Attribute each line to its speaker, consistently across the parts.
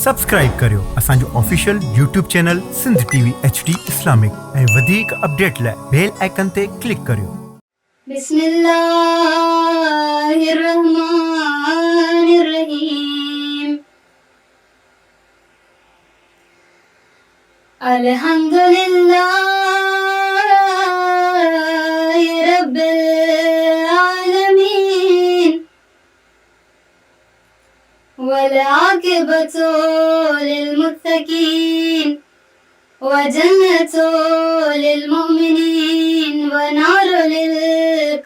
Speaker 1: Subscribe करियो असांजो official YouTube channel Sindh TV HD Islamic ऐं वधीक अपडेट लाइ बेल आइकन ते क्लिक करियो।
Speaker 2: बिस्मिल्लाहिर्रहमानिर्रहीम। अल्हम्दुलिल्लाहि रब्बिल आलमीन वल आकिबतु लिल मुत्तकीन व जन्नतु लिल मुमिनीन व नारु लिल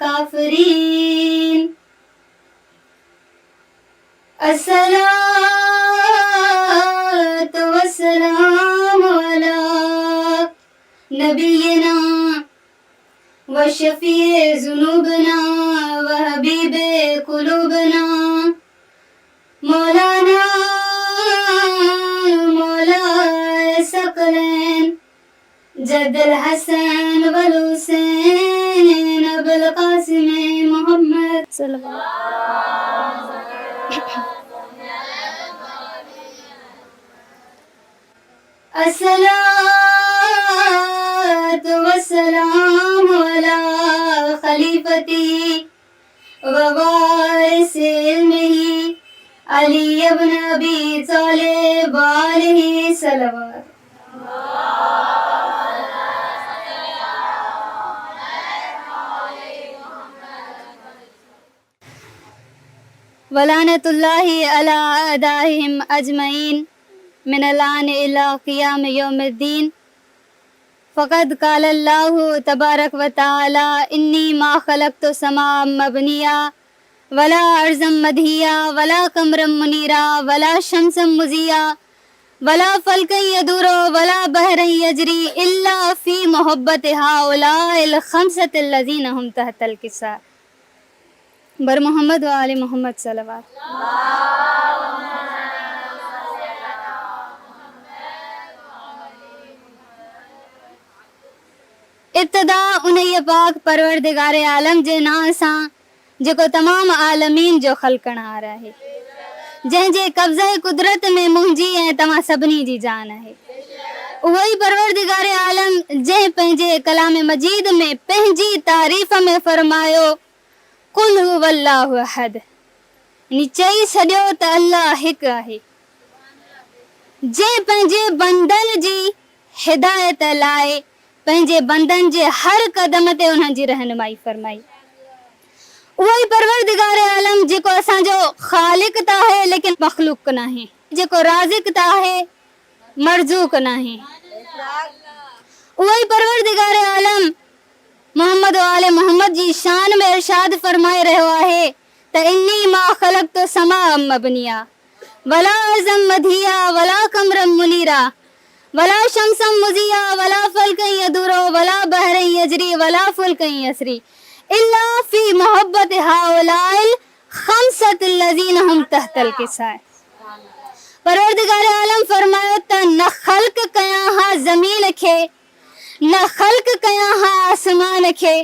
Speaker 2: काफिरीन। अस्सलातु वस्सलामु अला नबिय्यिना व शफीए ज़ुनूबिना व हबीबे कुलूबिना मौलाना मौलाए सकलैन जद्दुल हसन वल हुसैन अबुल कासिम मोहम्मद सल्लल्लाहु अस्सलातु वस्सलामु अला खलीफती व वारिसे इल्मिही अली इब्न अबी तालिब अलैहि सल्लल्लाहु वलानतुल्लाहि अला अदाहिम अजमईन मिनल आन इला क़ियाम यौमिद्दीन। फ़क़द क़ाल अल्लाहु तबारक व तआला इन्नी मा ख़लक़्तु समाअ मबनिया वला अर्ज़म मदहिया वला कमरम मुनीरा वला शम्सम मुज़िया वला फ़ल्कन यदूरो वला बहरन यजरी इल्ला फ़ी मुहब्बति हाउलाइल ख़म्सतिल लज़ीना हुम तहतल किसा। बर मोहम्मद व आले मोहम्मद सल्लल्लाहु इब्तिदा उन्हीअ पाक परवरदिगार आलम जे नाम सां जेको तमाम आलमीन जो ख़ल्क़णहार आहे, जंहिंजे कब्ज़े कुदरत में मुंहिंजी ऐं तव्हां सभिनी जी जान आहे। उहो ई परवरदिगार आलम जंहिं पंहिंजे कलाम मजीद में पंहिंजी तारीफ़ में फरमायो कुल हुवल्लाहु अहद, चई छॾियो त अल्लाह हिकु आहे, जंहिं पंहिंजे बंदन जी हिदायत लाइ पंहिंजे बंदन जे हर कदम ते उन्हनि जी रहनुमाई फरमाई। उहो ई परवरदिगार आलम जेको असांजो ख़ालिक त आहे लेकिन मख़लूक न आहे, जेको राज़िक त आहे मरज़ूक न आहे। उहो ई परवरदिगार आलम मोहम्मद आले मोहम्मद जी शान में इरशाद फरमाए रहियो आहे त इन्नी मा ख़लक़्तु समाअ मबनिया वला अर्ज़म मदहिया वला कमरम मुनीरा वला शम्सम मुज़िया वला फ़ल्कन यदूरो वला बहरन यजरी वला फ़ुल्कन यसरी इल्ला फ़ी मुहब्बति हाउलाइल ख़म्सतिल लज़ीना हुम तहतल किसा। परवरदिगार आलम फरमायो त न ख़ल्क़ कयां हा ज़मीन खे, न ख़ल्क़ कयां हा आसमान खे,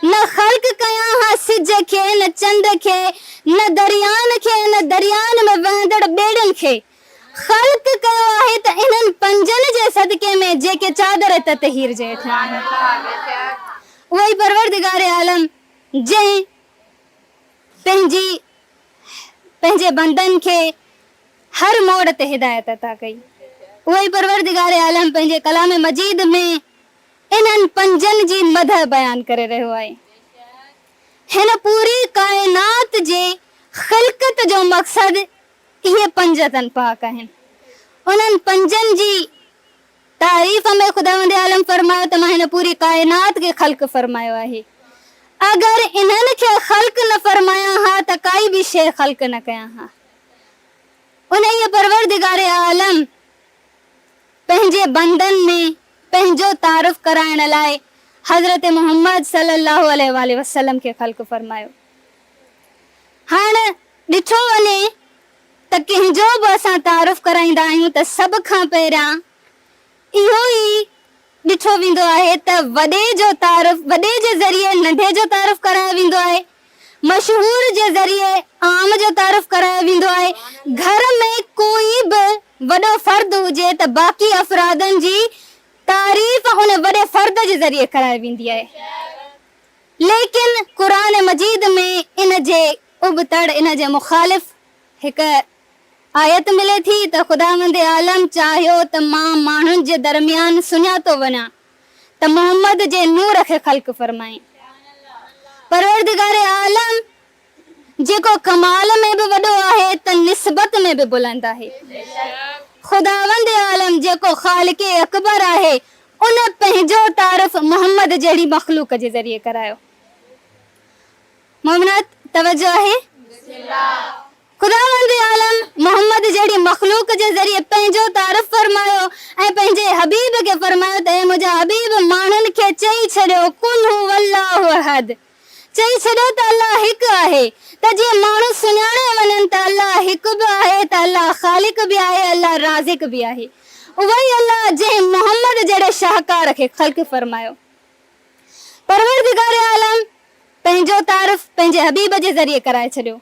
Speaker 2: न ख़ल्क़ कयां हा सिज खे, न चंड खे, न दरियान खे, न दरियान में वहंदड़ ॿेड़ियुनि खे। ख़ल्क़ कयो आहे त इन्हनि पंजनि जे सदके में जेके चादर ततहीर जे हेठां आहिनि। उहो ई परवरदिगार आलम जंहिं पंहिंजे बंदन खे हर मोड़ ते हिदायत अता कई, उहो ई परवरदिगार आलम पंहिंजे कलाम मजीद में इन्हनि पंजनि जी मदह बयान करे रहियो आहे। हिन पूरी काइनात जे ख़िलक़त जो मक़सद इहे पंज तन पाक आहिनि। उन्हनि पंजनि जी तारीफ़ में ख़ुदावंद आलम फरमायो त मां हिन पूरी काइनात खे ख़ल्क़ फरमायो आहे। अगरि इन्हनि खे ख़ल्क़ न फरमाया हा त काई बि शइ ख़ल्क़ न कया हा। उन्हीअ परवरदिगार आलम पंहिंजे बंदन में पंहिंजो तारुफ़ कराइण लाइ हज़रत मोहम्मद सल्लल्लाहु अलैहि वसल्लम खे ख़ल्क़ फरमायो। हाणे ॾिठो वञे त कंहिंजो बि असां तारुफ़ कराईंदा आहियूं त सभ खां पहिरियां इहो ई ॾिठो वेंदो आहे त वॾे जो तारुफ़, वॾे जे ज़रिए नंढे जो तारुफ़ करायो वेंदो आहे, मशहूर जे ज़रिए आम जो तारुफ़ करायो वेंदो आहे। घर में कोई बि वॾो फर्द हुजे त बाक़ी अफ़रादनि जी तारीफ़ उन वॾे फर्द जे ज़रिए कराए वेंदी आहे। लेकिन क़ुरान मजीद में इन जे उबतड़, इन जे मुखालिफ़ हिकु आयत मिले थी त ख़ुदावंद आलम चाहियो त मां माण्हुनि जे दरमियान सुञातो वञा त मोहम्मद जे नूर खे ख़ल्क़ फरमाए। परवरदिगार आलम जेको कमाल में बि वॾो आहे त निस्बत में बि बुलंद आहे। ख़ुदावंद आलम जेको ख़ालिक़ अकबर आहे उन पंहिंजो तारीफ़ मोहम्मद जहिड़ी मख़लूक जे ज़रिए करायो। मोमिनात तवज्जो आहे। ख़ुदावंद आलम मोहम्मद जहिड़ी मख़लूक जे ज़रिए पंहिंजो तारीफ़ फरमायो ऐं पंहिंजे हबीब खे फरमायो त हे मुंहिंजा हबीब माण्हुनि खे चई छॾियो कुल हुवल्लाहु अहद, चई छॾियो त अल्लाह हिकु आहे, त जीअं माण्हू सुञाणे वञनि त अल्लाह हिकु बि आहे, त अल्लाह ख़ालिक़ बि आहे, अल्लाह राज़िक़ बि आहे। उहो ई अल्लाह जंहिं मोहम्मद जहिड़े शाहकार खे ख़ल्क़ फरमायो। परवरदिगार आलम पंहिंजो तारीफ़ पंहिंजे हबीब जे ज़रिए कराए छॾियो।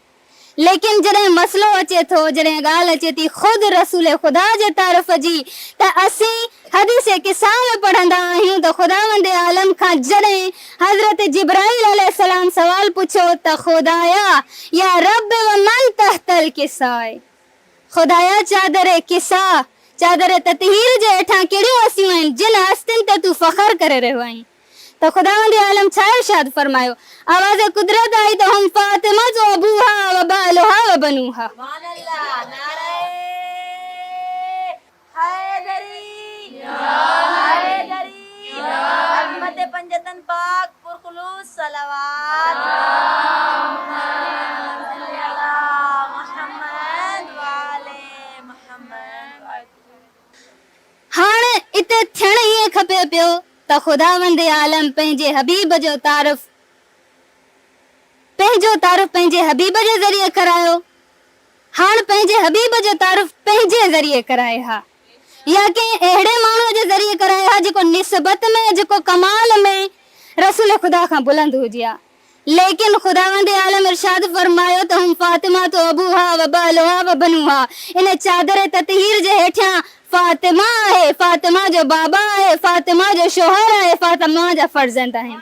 Speaker 2: लेकिन जॾहिं मसलो अचे थो, जॾहिं ॻाल्हि अचे थी ख़ुदि रसूल ख़ुदा जे तारीफ़ जी, त असीं हदीस किसा में पढ़ंदा आहियूं त ख़ुदावंद आलम खां जॾहिं हज़रत जिब्राईल अलैहिस्सलाम सवाल पुछो त ख़ुदाया या रब व मन तहतल किसाए, ख़ुदाया चादर किसा, चादर ततहीर जे हेठां कहिड़ियूं हस्तियूं आहिनि जिन हस्तियुनि ते तूं फ़ख्र करे रहियो आहीं। त ख़ुदावंद आलम छा इरशाद फरमायो, आवाज़ कुदरत आई त हम फातिमा जो अबूहा व बालुहा व बनूहा।
Speaker 3: पंजतन पाक पुरखुलूस सलावत
Speaker 2: हाणे इते थियण ईअं खपे पियो त ख़ुदावंद आलम पंहिंजे हबीब जो तारीफ़ पंहिंजे हबीब जे ज़रिए करायो। हाणे पंहिंजे हबीब जो तारीफ़ पंहिंजे ज़रिए कराए हा, या कंहिं अहिड़े माण्हू जे ज़रिए कराए हा जेको निस्बत में, जेको कमाल में रसूल ख़ुदा खां बुलंद हुजे हा। लेकिन ख़ुदावंद आलम इरशाद फरमायो त हम फातिमा तो अबूहा व बालुहा व बनूहा, इन चादर ततहीर जे हेठियां फातिमा आहे, फातिमा जो बाबा आहे, फातिमा जो शोहर आहे, फातिमा जा फर्ज़ंद आहिनि।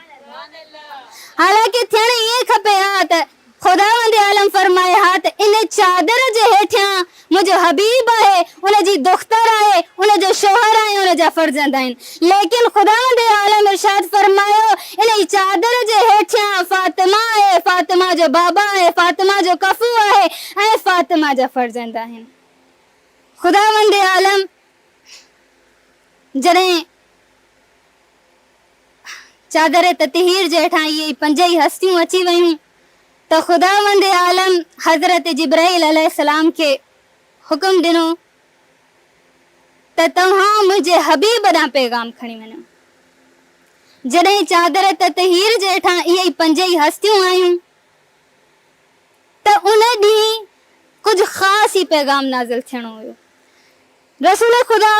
Speaker 2: हालांकि थियण ईअं खपे हा त ख़ुदावंद आलम फरमाए हा त इन चादर जे हेठियां मुंहिंजो हबीब आहे, उनजी दुख्तर आहे, उनजो शोहर आहे, उनजा फर्ज़ंद आहिनि। लेकिन ख़ुदावंद आलम इरशाद फरमायो इन चादर जे हेठियां फातिमा आहे, फातिमा जो बाबा आहे, फातिमा जो कफू आहे ऐं फातिमा जा फर्ज़ंद आहिनि। ख़ुदावंद आलम जॾहिं चादर ततहीर जे हेठां इहे पंज ई हस्तियूं अची वयूं त ख़ुदावंद आलम हज़रत जिब्राईल अलैहिस्सलाम खे हुकुम ॾिनो त तव्हां मुंहिंजे हबीब ॾांहुं पैगाम खणी वञो। जॾहिं चादर ततहीर जे हेठां इहे पंज ई हस्तियूं आयूं त उन ॾींहुं कुझु ख़ासि ई पैगाम नाज़िल थियणो हुयो। रसूल ख़ुदा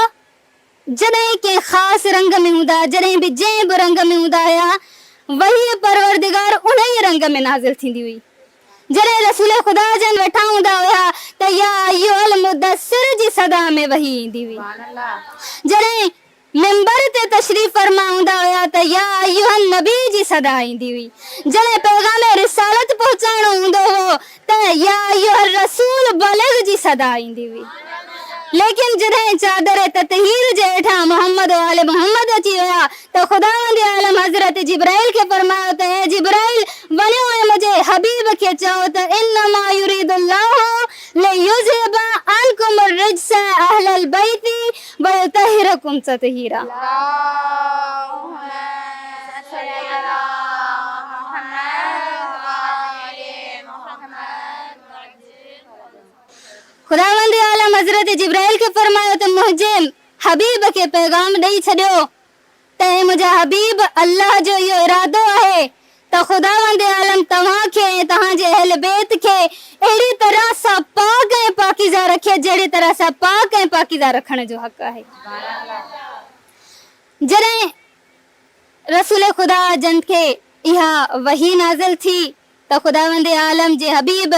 Speaker 2: जॾहिं कंहिं ख़ासि रंग में हूंदा, जॾहिं बि जंहिं बि रंग में हूंदा हुआ, वही परवरदिगार उन ई रंग में नाज़िल थींदी हुई। जॾहिं रसूल ख़ुदा जन वेठा हूंदा हुया त या अय्युहल मुदस्सिर जी सदा में वही ईंदी हुई। जॾहिं मिंबर ते तशरीफ़ फरमा हूंदा हुया त या अय्युहन नबी जी सदा ईंदी हुई। जॾहिं पैगाम रिसालत पहुचाइणो हूंदो हो त या अय्युहल रसूल बलिग जी सदा ईंदी हुई। लेकिन जॾहिं चादर ततहीर जे हेठां मोहम्मद वाले मोहम्मद अची विया त ख़ुदावंद आलम हज़रत जिब्राईल खे फरमायो त हे जिब्राईल वञो ऐं मुंहिंजे हबीब खे चओ त इन्नमा युरीदुल्लाहु लियुज़हिबा अन्कुम अर्रिज्स अहलल बैति व युतहिरकुम ततहीरा। ख़ुदावंद आलम हज़रत जिब्राईल खे फरमायो त मुंहिंजे हबीब खे पैगाम ॾेई छॾियो त हे मुंहिंजा हबीब अल्लाह जो इहो इरादो आहे त ख़ुदावंद आलम तव्हांखे ऐं तव्हांजे अहल बैत खे अहिड़ी तरह सां पाक ऐं पाकीज़ा रखे जहिड़ी तरह सां पाक ऐं पाकीज़ा रखण जो हक़ आहे। जॾहिं रसूल ख़ुदा जन खे इहा वही नाज़िल थी त ख़ुदावंद आलम जे हबीब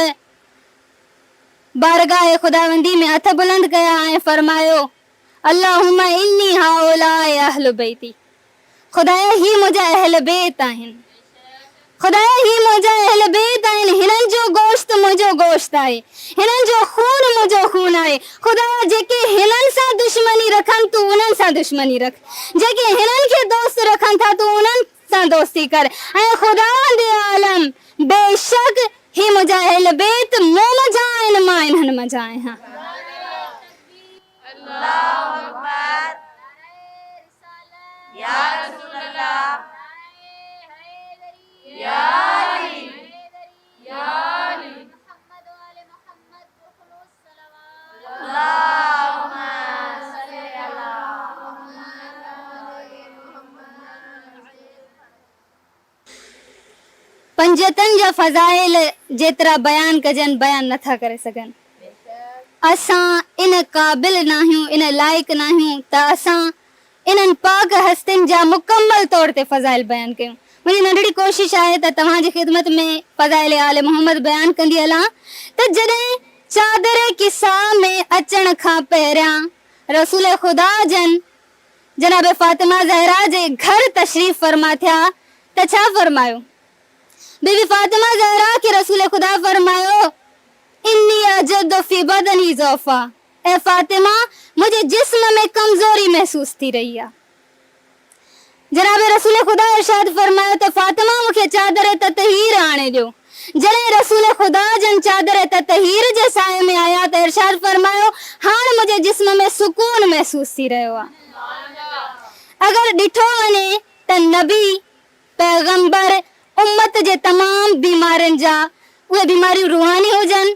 Speaker 2: बारगाह खुदावंदी में हथ बुलंद कया ऐं फरमायो अल्लाहुम्मा इन्नी हाउलाए अहल बैती। खुदाया ही मुंहिंजा अहल बैत आहिनि, खुदाया ही मुंहिंजा अहल बैत आहिनि, हिननि जो गोश्त मुंहिंजो गोश्त आहे, हिननि जो खून मुंहिंजो खून आहे। खुदाया जेके हिननि सां दुश्मनी रखनि तूं उन्हनि सां दुश्मनी रख, जेके हिननि खे दोस्त रखनि था तूं उन्हनि सां दोस्ती कर। ऐं खुदावंद आलम बेशक ही मुंहिंजा अहल बैत मूं मंझां आहिनि, मां इन्हनि मंझां आहियां।
Speaker 3: अल्लाहु अकबर। या रसूल अल्लाह, या अली, या अली। अल्लाहुम्मा सल्ली अला
Speaker 2: पंजतन जा फज़ाइल जेतिरा बयान कजन बयान नथा करे सघनि। असां इन क़ाबिल नाहियूं, इन लाइक़ नाहियूं त असां इन्हनि पाक हस्तियुनि जा मुकम्मल तौर ते फज़ाइल बयान कयूं। मुंहिंजी नंढड़ी कोशिश आहे त तव्हांजी ख़िदमत में फज़ाइल आले मोहम्मद बयान कंदी हलां त जॾहिं चादर किसा में अचण खां पहिरियां रसूल ख़ुदा जन जनाब फातिमा ज़हरा जे घर तशरीफ़ फरमा थिया त छा फरमायो? बीबी फातिमा ज़हरा खे रसूल ख़ुदा फरमायो इन्नी अजद फी बदनी ज़ौफ़ा, ए फातिमा मुझे जिस्म में कमजोरी महसूस थी रही है। जनाब रसूल ख़ुदा इरशाद फरमायो त फातिमा मूंखे चादर ततहीर आणे ॾियो। जॾहिं रसूल ख़ुदा जन चादर ततहीर जे साए में आया त इरशाद फरमायो हाणे मुंहिंजे जिस्म में सुकून महसूस थी रहियो आहे। अगर ॾिठो वञे त नबी पैगंबर उम्मत जे तमाम बीमारियुनि जा, उहे बीमारियूं रूहानी हुजनि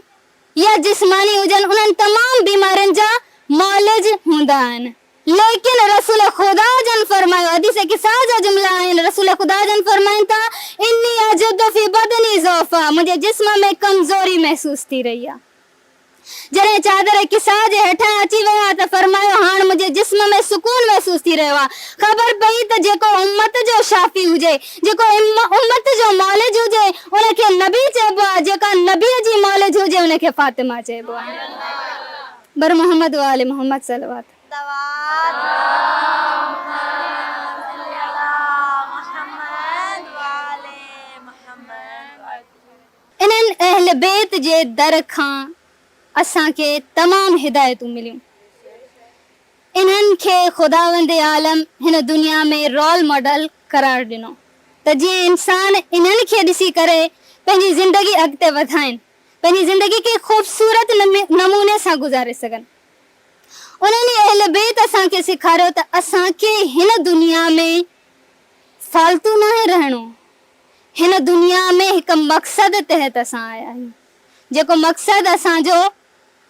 Speaker 2: या जिस्मानी हुजनि, उन्हनि तमाम बीमारियुनि जा मौलिज हूंदा आहिनि। लेकिन रसूल ख़ुदा जन फरमायो, हदीस किसा जा जुमला आहिनि, रसूल ख़ुदा जन फरमाइनि था इन्नी अजद फी बदनी ज़ौफ़ा, मुंहिंजे जिस्म में कमज़ोरी महसूस थी रही आहे। जॾहिं चादर किसा जे हेठां अची विया त फरमायो हाणे मुंहिंजे जिस्म में सुकून महसूस थी रहियो आहे। ख़बर पई त जेको उम्मत जो शाफ़ी हुजे, जेको उम्मत जो मौलिज हुजे उनखे नबी चइबो आहे, जेका नबीअ जी मौलिज हुजे उनखे फातिमा चइबो आहे। बर मोहम्मद व आले मोहम्मद सलवात। इन्हनि अहल बैत जे दर खां असांखे तमाम हिदायतूं मिलियूं। इन्हनि खे खुदावंद आलम हिन दुनिया में रोल मॉडल करार ॾिनो त जीअं इंसान इन्हनि खे ॾिसी करे पंहिंजी ज़िंदगी अॻिते वधाइनि, पंहिंजी ज़िंदगी खे ख़ूबसूरत नमूने सां गुज़ारे सघनि। उन्हनि अहल बैत असांखे सेखारियो त असांखे हिन दुनिया में फालतू न रहणो, हिन दुनिया में हिकु मक़सद तहत असां आया आहियूं, जेको मक़सद असांजो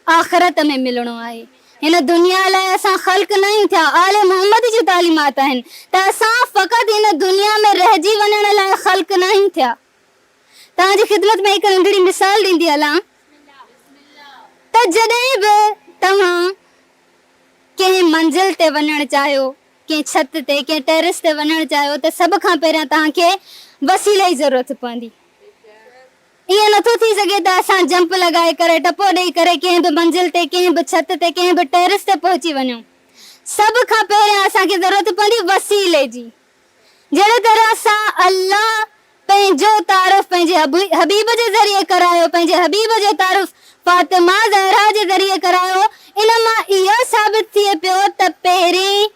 Speaker 2: आख़िरत में मिलणो आहे। हिन दुनिया लाइ असां ख़ल्क़ न आहियूं थिया, आले मोहम्मद जी तालीमात आहिनि त असां फ़क़ति हिन दुनिया में रहिजी वञण लाइ ख़ल्क़ न आहियूं थिया। तव्हांजी ख़िदमत में हिकु नंढड़ी मिसाल ॾींदी हलां त जॾहिं बि तव्हां कंहिं मंज़िल ते वञणु चाहियो, कंहिं छत ते, कंहिं टेरिस ते वञणु चाहियो त सभ खां पहिरियां तव्हांखे वसीले जी ज़रूरत पवंदी। ईअं नथो थी सघे त असां जंप लॻाए करे, टपो ॾेई करे कंहिं बि मंज़िल ते, कंहिं बि छत ते, कंहिं बि टेरिस ते पहुची वञूं। सभ खां पहिरियां असांखे ज़रूरत पवंदी वसीले जी। जहिड़े तरह सां अल्लाह पंहिंजो तारीफ़ पंहिंजे हबीब जे ज़रिए करायो, पंहिंजे हबीब जो तारीफ़ फातिमा ज़हरा जे ज़रिए करायो, इन मां इहो साबित थिए पियो त पहिरीं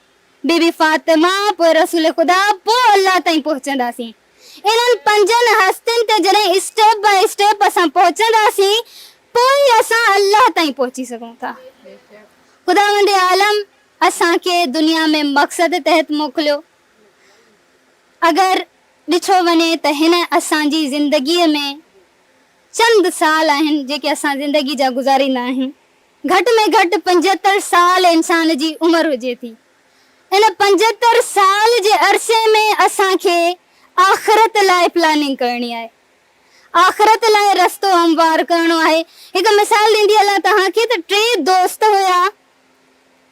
Speaker 2: बीबी फातिमा, पोइ रसूल ख़ुदा, पोइ अल्लाह ताईं पहुचंदासीं। इन्हनि पंजनि हस्तियुनि ते जॾहिं स्टेप बाय स्टेप असां पहुचंदासीं पोइ असां अल्लाह ताईं पहुची सघूं था। ख़ुदावंद आलम असांखे दुनिया में मक़सद तहत मोकिलियो। अगरि ॾिठो वञे त हिन असांजी ज़िंदगीअ में चंद साल आहिनि जेके असां ज़िंदगी जा गुज़ारींदा आहियूं। घटि में घटि 75 साल इंसान जी उमिरि हुजे थी। इन 75 साल जे अरसे में असांखे आख़िरत लाइ प्लानिंग करणी आहे, आख़िरत लाइ रस्तो हमवार करणो आहे। हिकु मिसाल ॾींदी हलां तव्हांखे त 3 दोस्त हुया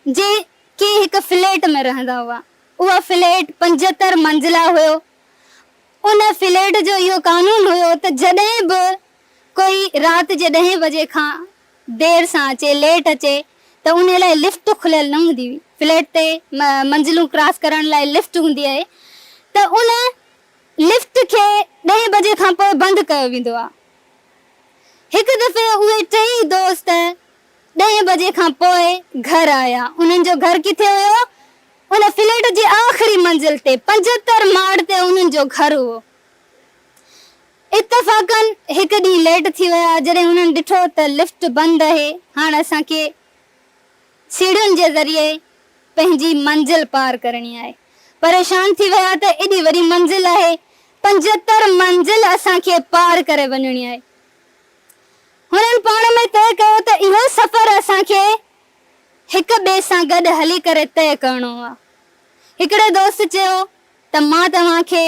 Speaker 2: जेके हिकु फ्लैट में रहंदा हुआ। उहा फ्लैट 75 मंज़िला हुयो। उन फ्लैट जो इहो कानून हुयो त जॾहिं बि कोई राति जे 10 बजे खां देर सां अचे लेट अचे त उन लाइ लिफ्ट खुलियल न हूंदी हुई। फ्लैट ते मंज़िलूं क्रॉस करण लाइ लिफ्ट हूंदी आहे त उन लिफ्ट खे 10 बजे खां पोइ बंदि कयो वेंदो आहे। हिकु दफ़े उहे टई दोस्त 10 बजे खां पोइ घर आया। उन्हनि जो घर किथे हुयो? उन फ्लैट जी आख़िरी मंज़िल ते 75 माड़ ते उन्हनि जो घर हुओ। इत्तफ़ाक़न हिकु ॾींहुं लेट थी विया। जॾहिं हुननि ॾिठो त लिफ्ट बंदि आहे, हाणे असांखे सीढ़ियुनि जे ज़रिए पंहिंजी मंज़िल पार करणी आहे। परेशान थी विया त एॾी वॾी मंज़िल आहे, 75 मंज़िल असांखे पार करे वञणी आहे। हुननि पाण में तय कयो त इहो सफ़र असांखे हिक ॿिए सां गॾु हली करे तय करणो आहे। हिकिड़े दोस्त चयो त मां तव्हांखे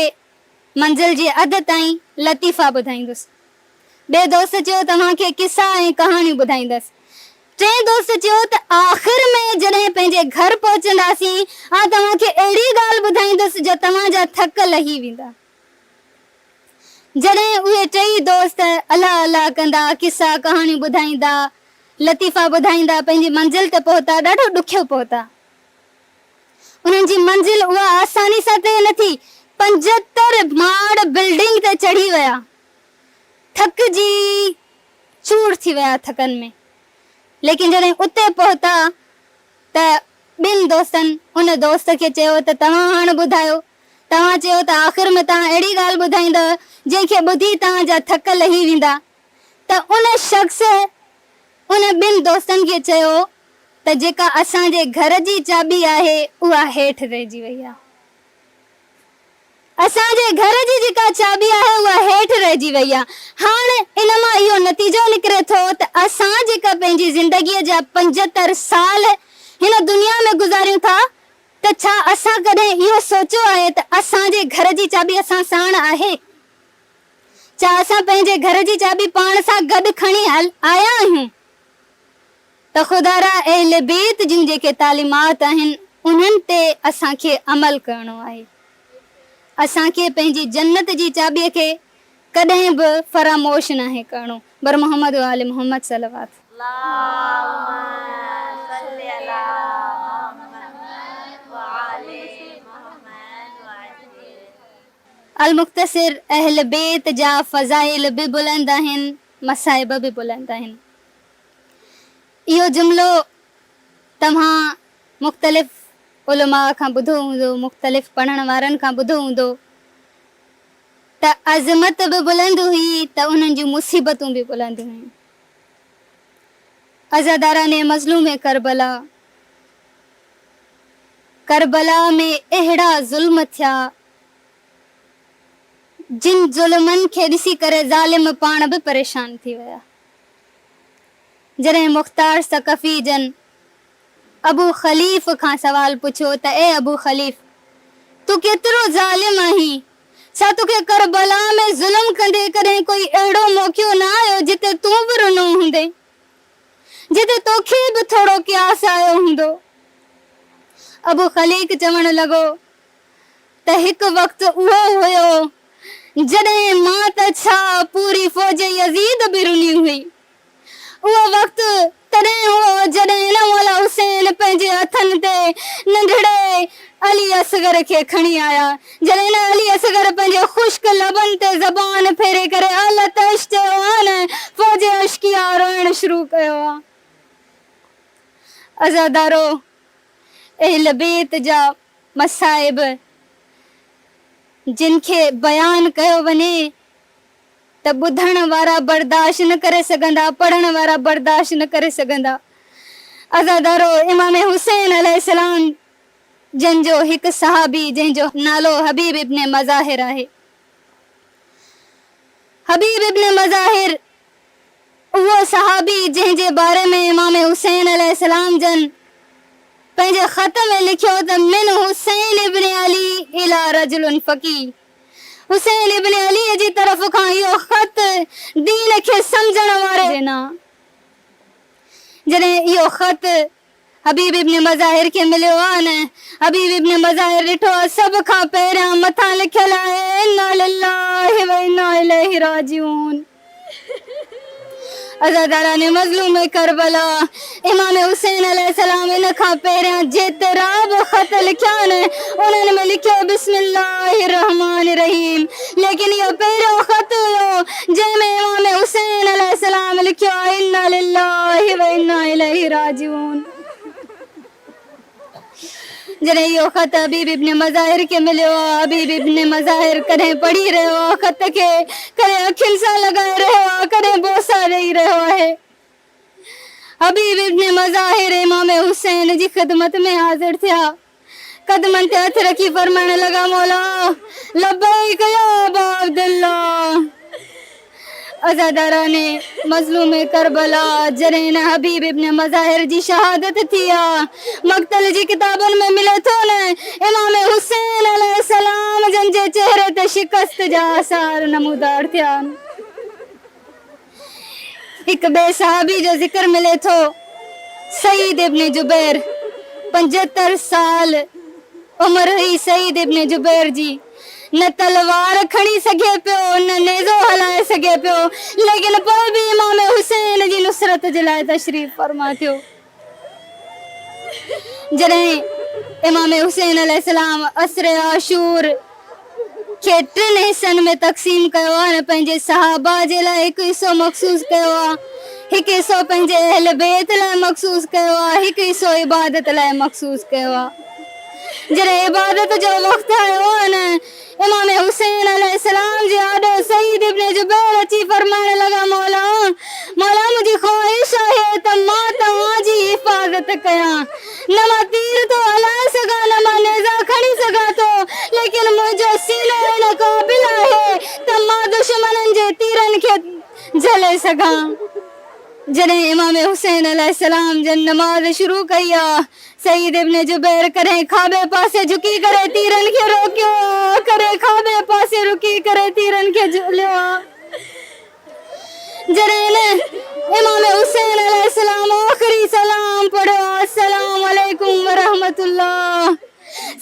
Speaker 2: मंज़िल जी अध ताईं लतीफ़ा ॿुधाईंदुसि। ॿिए दोस्त चयो तव्हांखे किसा ऐं कहाणियूं ॿुधाईंदसि। टे दोस्त चयो त आख़िर में जॾहिं पंहिंजे घर पहुचंदासीं तव्हांखे अहिड़ी ॻाल्हि ॿुधाईंदुसि जो तव्हांजा थक लही वेंदा। जॾहिं उहे टई दोस्त अलाह अलाह कंदा, किसा कहाणियूं ॿुधाईंदा, लतीफ़ा ॿुधाईंदा, पंहिंजी मंज़िल ते पहुता। ॾाढो ॾुखियो पहुता। उन्हनि जी मंज़िल उहा आसानी सां तय न थी। 75 माड़ बिल्डिंग ते चढ़ी विया, थकिजी चूर थी विया थकनि में। लेकिन जॾहिं उते पहुता त ॿिनि दोस्तनि उन दोस्त खे चयो त तव्हां हाणे ॿुधायो। तव्हां चयो त आख़िर में तव्हां अहिड़ी ॻाल्हि ॿुधाईंदव जंहिंखे ॿुधी तव्हांजा थक लही वेंदा। त उन शख़्स उन ॿिनि दोस्तनि खे चयो त जेका असांजे घर जी चाबी आहे उहा हेठि रहिजी वई आहे। असांजे घर जी जेका चाबी आहे उहा हेठि रहिजी वई आहे। हाणे इन मां इहो नतीजो निकिरे थो त असां जेका पंहिंजी ज़िंदगीअ जा 75 साल हिन दुनिया में गुज़ारियूं था, त छा असां कॾहिं इहो सोचियो आहे त असांजे घर जी चाबी असां साण आहे? छा असां पंहिंजे घर जी चाबी पाण सां गॾु खणी आया आहियूं? त ख़ुदारा अहले बैत जूं जेके तालीमात आहिनि उन्हनि ते असांखे अमल करणो आहे। असांखे पंहिंजी जन्नत जी चाबीअ खे कॾहिं बि फरामोश नाहे करणो। बर मोहम्मद व आले मोहम्मद सलवात। अल मुख्तसिर अहल बैत जा फ़ज़ाइल बि बुलंद आहिनि, मसाइब बि बुलंद आहिनि। इहो जुमिलो तव्हां मुख़्तलिफ़ उलमा खां ॿुधो हूंदो, मुख़्तलिफ़ पढ़ण वारनि खां ॿुधो हूंदो त अज़मत बि बुलंद हुई त उन्हनि जूं मुसीबतूं बि बुलंद हुयूं। अज़ादाराने मज़लूम करबला, करबला में अहिड़ा ज़ुल्म थिया जिन ज़ुल्मनि खे ॾिसी करे ज़ालिम पाण बि परेशान थी विया। जॾहिं मुख़्तार सकफ़ी जन अबू ख़लीफ़ खां सवाल पुछियो त ए अबू ख़लीफ़, तूं केतिरो ज़ालिम आहीं? छा तोखे करबला में ज़ुल्म कंदे कॾहिं कोई अहिड़ो मौक़ो न आयो जिते तूं बि रुनो हूंदे, जिते तोखे बि थोरो क्यास आयो हूंदो? अबू ख़लीफ़ चवणु लॻो त हिकु वक़्तु उहो हुयो जॾहिं मां त छा पूरी फ़ौज यज़ीद बि रुनी हुई। उहो वक़्तु तॾहिं हो जॾहिं इन मौला हुसैन पंहिंजे हथनि ते नंढड़े अली असगर खे खणी आया। जॾहिं इन अली असगर पंहिंजे ख़ुश्क लबनि ते ज़बान फेरे करे अल तश चयो आहे न, फ़ौज अश्किया रोइण शुरू कयो आहे। अज़ादारो, अहल बैत जा मसाइब जिन खे बयान कयो वञे त ॿुधण वारा बर्दाश्त न करे सघंदा, पढ़ण वारा बर्दाश्त न करे सघंदा। अज़ादारो, इमाम हुसैन अलैहिस्सलाम जंहिंजो हिकु सहाबी जंहिंजो नालो हबीब इब्न मज़ाहिर आहे। हबीब इब्न मज़ाहिर उहो सहाबी जंहिंजे बारे में इमाम हुसैन अलैहिस्सलाम जन पंहिंजे ख़त में लिखियो त मिन हुसैन इब्न अली इला रजुलन फ़क़ीह। हुसैन इब्न अली जी तरफ़ खां इहो ख़त दीन खे सम्झण वारे ॾिना। जॾहिं इहो ख़त हबीब इब्न मज़ाहिर खे मिलियो आहे न, हबीब इब्न मज़ाहिर ॾिठो सभ खां पहिरियां मथां लिखियल आहे इन्ना लिल्लाहि व इन्ना इलैहि राजिऊन। अज़ादारा ने मज़लूम करबला इमाम हुसैन अलैहिस्सलाम इन खां पहिरियां जेतिरा बि ख़त लिखिया आहिनि उन्हनि में लिखियो बिस्मिल्लाहिर रहमानिर रहीम, लेकिन इहो पहिरियों ख़त हुयो जंहिंमें इमाम हुसैन अलैहिस्सलाम लिखियो इन्ना लिल्लाहि व इन्ना इलैहि राजिऊन। जॾहिं इहो ख़त हबीब इब्न मज़ाहिर खे मिलियो आहे, हबीब इब्न मज़ाहिर कॾहिं पढ़ी रहियो आहे ख़त खे, कॾहिं अखियुनि सां लॻाए रहियो आहे, कॾहिं बोसा ॾेई रहियो आहे। हबीब इब्न मज़ाहिर इमाम हुसैन जी ख़िदमत में हाज़िर थिया, कदमनि ते हथ रखी फरमाइण लॻा मौला लब्बैक या अबा अब्दुल्लाह। अज़ादारा ने मज़लूम करबला जॾहिं हिन हबीब इब्न मज़ाहिर जी शहादत थी आहे, मक़तल जी किताबनि में मिले थो न इमाम हुसैन अलैहिस्सलाम जन जे चेहरे ते शिकस्त जा आसार नमूदार थिया। हिकु ॿिए सहाबी जो ज़िक्र मिले थो, सईद इब्न जुबैर, 75 साल उम्र हुई सईद इब्न जुबैर जी। न तलवार खणी सघे पियो, न नेज़ो हलाए सघे पियो, लेकिन पोइ बि इमाम हुसैन जी नुसरत जे लाइ तशरीफ़ फरमा थियो। जॾहिं इमाम हुसैन अलैहिस्सलाम असर आशूर खे 3 हिस्सनि में तक़सीम कयो आहे न, पंहिंजे सहाबा जे लाइ हिकु हिसो मख़सूस कयो आहे, हिकु हिसो पंहिंजे अहल बैत लाइ मख़सूस कयो आहे, हिकु हिसो इबादत लाइ मख़सूस कयो आहे। जॾहिं इबादत जो वक़्तु आयो आहे न, इमाम हुसैन अलैहिस्सलाम जे आॾो सईद इब्न जुबैर अची फरमाइण लॻा मौला मुंहिंजी ख़्वाहिश आहे त मां तव्हांजी हिफ़ाज़त कयां, न मां तीर तो हलाए सघां, न मां नेज़ा खणी सघां थो, लेकिन मुंहिंजो सीनो इन क़ाबिल आहे त मां दुश्मननि जे तीरनि खे झले सघां। जॾहिं इमाम हुसैन अलैहिस्सलाम जन नमाज़ शुरू कई आहे, सईद इब्न जुबैर कॾहिं खाॿे पासे झुकी करे तीरनि खे रोकियो, कॾहिं खाॿे पासे रुकी करे तीरनि खे झुलियो। जॾहिं इमाम हुसैन अलैहिस्सलाम आख़िरी सलाम पढ़ियो, अस्सलाम अलैकुम व रहमतुल्लाह,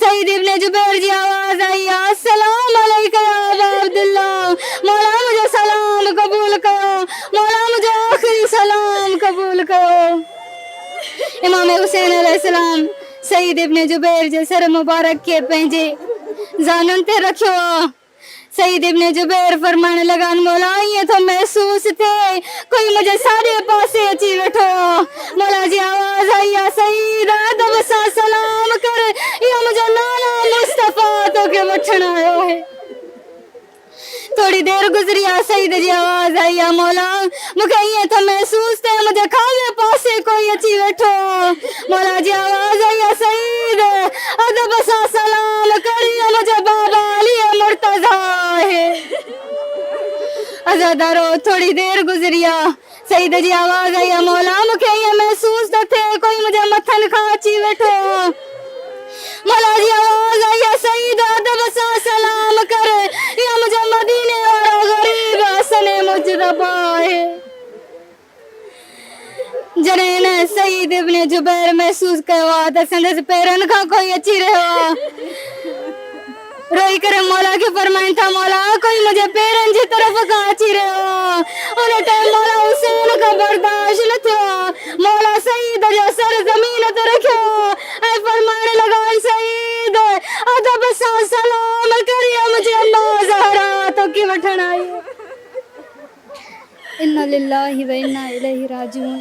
Speaker 2: सईद इब्न जुबैर जी आवाज़ आई, अस्सलाम अलैका या अबा अब्दुल्लाह, मौला मुंहिंजो सलाम क़बूल कयो, मौला मुंहिंजो आख़िरी सलाम क़बूल कयो। इमाम हुसैन अलैहिस्सलाम सईद इब्न जुबैर जे सर मुबारक के पंहिंजे ज़ानुनि ते रखियो। सईद इब्न जुबैर फरमाइण लॻा मौला ईअं थो महसूस थिए कोई मुंहिंजे साॼे पासे अची वेठो। मौला जी आवाज़ आई आहे, सईद अदब सां सलाम कर, इहो मुंहिंजो नाना मुस्तफ़ा तोखे वठण आयो आहे। थोड़ी देर गुज़री आहे, सईद जी आवाज़ आई आहे, मौला मूंखे ईअं थो महसूस थिए मुंहिंजे खाॿे पासे कोई अची वेठो। मौला जी आवाज़ आई आहे, सईद अदब सां सलाम कर, इहो मुंहिंजो बाबा अली मुर्तज़ा आहे। अज़ादारो थोड़ी देर गुज़री आहे, सईद जी आवाज़ आई आहे, मौला मूंखे ईअं महसूस थो थिए कोई मुंहिंजे मथनि खां अची वेठो। मौला जी आवाज़ आई आहे, सईद अदब सां सलाम कर, इहो मुंहिंजो मदीने वारो ग़रीब हसन मुजतबा आहे। जॾहिं हिन सईद इब्न जुबैर महसूस कयो आहे त संदसि पेरनि खां कोई अची रहियो आहे, रोई करे मौला खे फरमाइनि था, मौला कोई मुंहिंजे पेरनि जी तरफ़ खां अची रहियो आहे। उन टाइम मौला हुसैन खां बर्दाश्त न थियो, मौला सईद जो सर ज़मीन ते रखियो ऐं फरमाइण लॻा, सईद अदब सां सलाम कर, मुंहिंजी अम्मा ज़हरा तोखे वठण आई। इन्ना लिल्लाहि व इन्ना इलैहि राजिऊन।